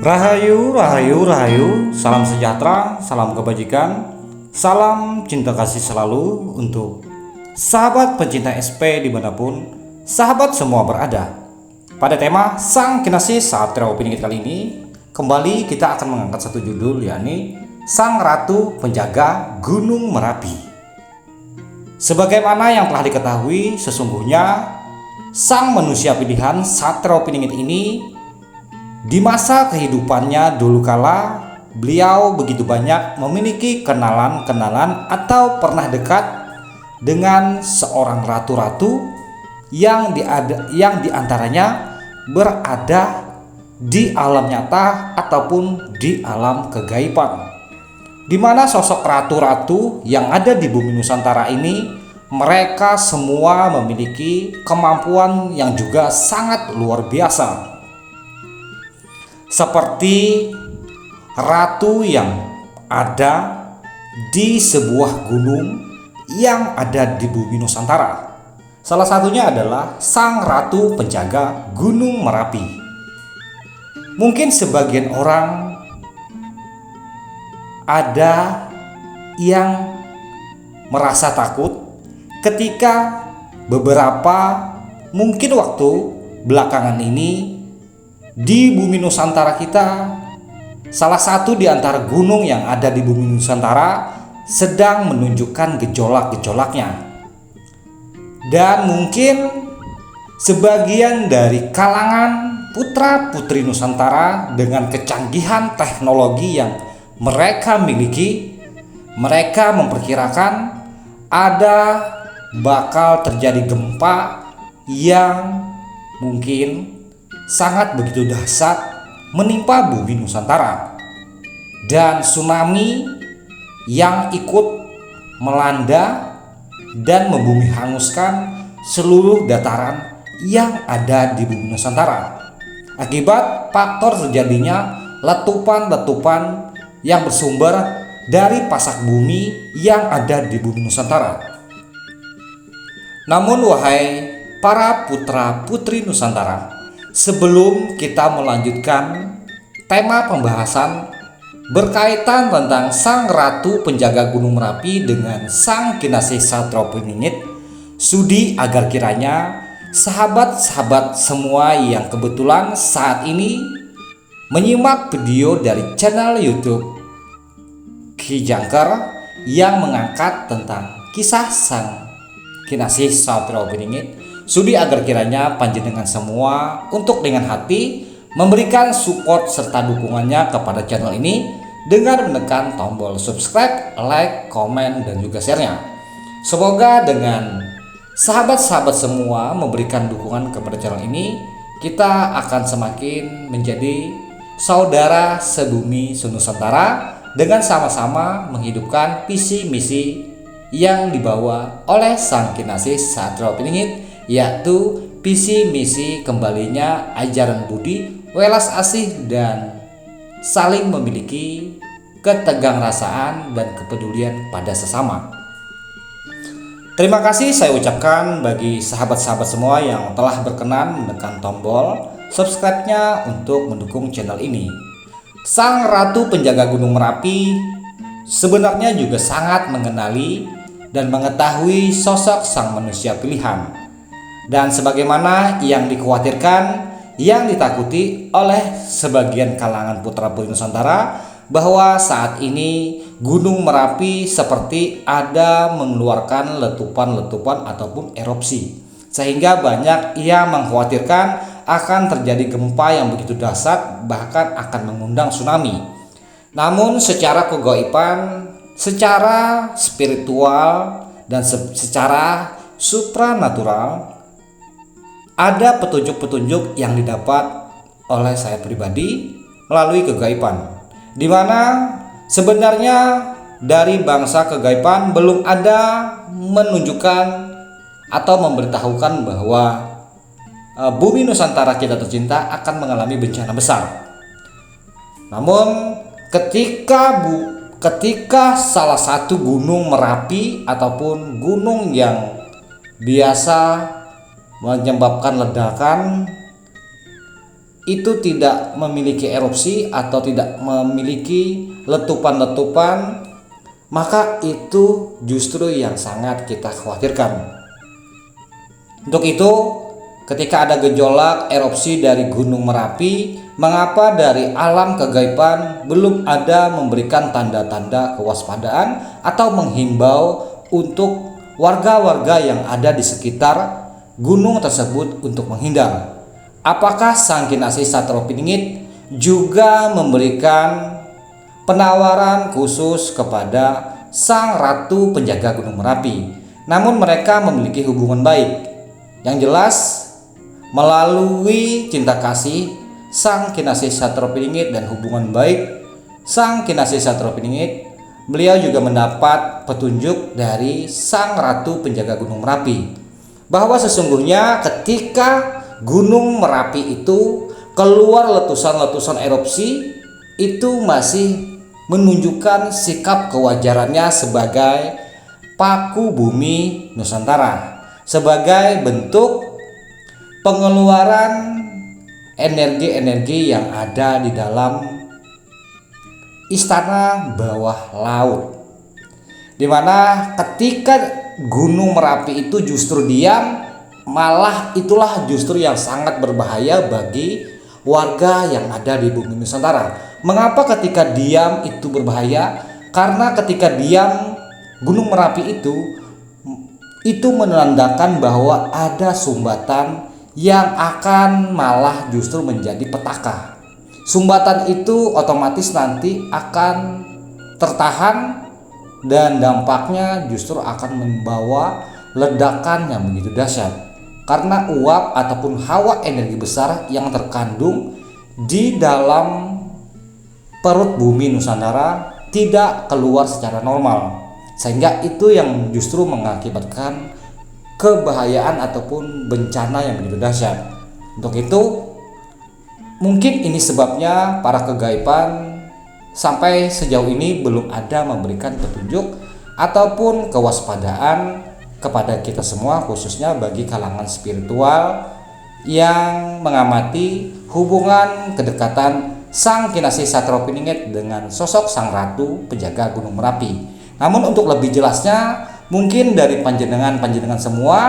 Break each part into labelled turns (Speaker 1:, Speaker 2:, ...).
Speaker 1: Rahayu, rahayu, rahayu, salam sejahtera, salam kebajikan, salam cinta kasih selalu untuk sahabat pencinta SP dimanapun sahabat semua berada. Pada tema Sang Kinasih Satria Piningit kali ini, kembali kita akan mengangkat satu judul, yakni Sang Ratu Penjaga Gunung Merapi. Sebagaimana yang telah diketahui, sesungguhnya sang manusia pilihan Satria Piningit ini di masa kehidupannya dulu kala, beliau begitu banyak memiliki kenalan-kenalan atau pernah dekat dengan seorang ratu-ratu yang diantaranya berada di alam nyata ataupun di alam kegaiban. Di mana sosok ratu-ratu yang ada di bumi Nusantara ini, mereka semua memiliki kemampuan yang juga sangat luar biasa. Seperti ratu yang ada di sebuah gunung yang ada di bumi Nusantara. Salah satunya adalah Sang Ratu Penjaga Gunung Merapi. Mungkin sebagian orang ada yang merasa takut ketika beberapa mungkin waktu belakangan ini di bumi Nusantara kita, salah satu di antara gunung yang ada di bumi Nusantara sedang menunjukkan gejolak-gejolaknya. Dan mungkin sebagian dari kalangan putra-putri Nusantara dengan kecanggihan teknologi yang mereka miliki, mereka memperkirakan ada bakal terjadi gempa yang mungkin sangat begitu dahsyat menimpa bumi Nusantara, dan tsunami yang ikut melanda dan membumi hanguskan seluruh dataran yang ada di bumi Nusantara akibat faktor terjadinya letupan-letupan yang bersumber dari pasak bumi yang ada di bumi Nusantara. Namun wahai para putra-putri Nusantara, sebelum kita melanjutkan tema pembahasan berkaitan tentang Sang Ratu Penjaga Gunung Merapi dengan Sang Kinasih Satria Piningit, sudi agar kiranya sahabat-sahabat semua yang kebetulan saat ini menyimak video dari channel YouTube Ki Jangker yang mengangkat tentang kisah Sang Kinasih Satria Piningit, sudi agar kiranya panjenengan semua untuk dengan hati memberikan support serta dukungannya kepada channel ini dengan menekan tombol subscribe, like, komen, dan juga share-nya. Semoga dengan sahabat-sahabat semua memberikan dukungan kepada channel ini, kita akan semakin menjadi saudara sebumi senusantara dengan sama-sama menghidupkan visi misi yang dibawa oleh Sang Kinasih Satria Piningit, yaitu visi misi kembalinya ajaran budi, welas asih, dan saling memiliki ketegangrasaan dan kepedulian pada sesama. Terima kasih saya ucapkan bagi sahabat-sahabat semua yang telah berkenan menekan tombol subscribe-nya untuk mendukung channel ini. Sang Ratu Penjaga Gunung Merapi sebenarnya juga sangat mengenali dan mengetahui sosok sang manusia pilihan. Dan sebagaimana yang dikhawatirkan, yang ditakuti oleh sebagian kalangan putra-putri Nusantara, bahwa saat ini Gunung Merapi seperti ada mengeluarkan letupan-letupan ataupun erupsi, sehingga banyak yang mengkhawatirkan akan terjadi gempa yang begitu dahsyat, bahkan akan mengundang tsunami. Namun secara kegaiban, secara spiritual, dan secara supranatural, ada petunjuk-petunjuk yang didapat oleh saya pribadi melalui kegaiban, di mana sebenarnya dari bangsa kegaiban belum ada menunjukkan atau memberitahukan bahwa bumi Nusantara kita tercinta akan mengalami bencana besar. Namun ketika salah satu gunung Merapi ataupun gunung yang biasa menyebabkan ledakan itu tidak memiliki erupsi atau tidak memiliki letupan-letupan, maka itu justru yang sangat kita khawatirkan. Untuk itu, ketika ada gejolak erupsi dari Gunung Merapi, mengapa dari alam kegaiban belum ada memberikan tanda-tanda kewaspadaan atau menghimbau untuk warga-warga yang ada di sekitar gunung tersebut untuk menghindar? Apakah Sang Kinasih Satropiningit juga memberikan penawaran khusus kepada Sang Ratu Penjaga Gunung Merapi? Namun mereka memiliki hubungan baik. Yang jelas, melalui cinta kasih Sang Kinasih Satropiningit dan hubungan baik Sang Kinasih Satropiningit, beliau juga mendapat petunjuk dari Sang Ratu Penjaga Gunung Merapi bahwa sesungguhnya ketika Gunung Merapi itu keluar letusan-letusan erupsi, itu masih menunjukkan sikap kewajarannya sebagai paku bumi Nusantara, sebagai bentuk pengeluaran energi-energi yang ada di dalam istana bawah laut, dimana ketika Gunung Merapi itu justru diam, malah itulah justru yang sangat berbahaya bagi warga yang ada di bumi Nusantara. Mengapa ketika diam itu berbahaya? Karena ketika diam Gunung Merapi itu menandakan bahwa ada sumbatan yang akan malah justru menjadi petaka. Sumbatan itu otomatis nanti akan tertahan dan dampaknya justru akan membawa ledakan yang begitu dahsyat. Karena uap ataupun hawa energi besar yang terkandung di dalam perut bumi Nusantara tidak keluar secara normal, sehingga itu yang justru mengakibatkan kebahayaan ataupun bencana yang begitu dahsyat. Untuk itu, mungkin ini sebabnya para kegaiban sampai sejauh ini belum ada memberikan petunjuk ataupun kewaspadaan kepada kita semua, khususnya bagi kalangan spiritual yang mengamati hubungan kedekatan Sang Kinasih Satropiningit dengan sosok Sang Ratu Penjaga Gunung Merapi. Namun untuk lebih jelasnya, mungkin dari panjenengan semua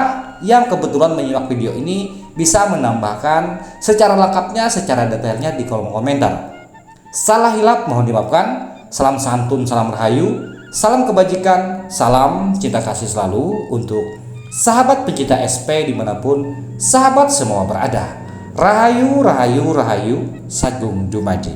Speaker 1: yang kebetulan menyimak video ini bisa menambahkan secara lengkapnya, secara detailnya di kolom komentar. Salah hilap mohon dimaafkan. Salam santun, salam rahayu, salam kebajikan, salam cinta kasih selalu untuk sahabat pencinta SP dimanapun sahabat semua berada. Rahayu, rahayu, rahayu, Sagung Dumadi.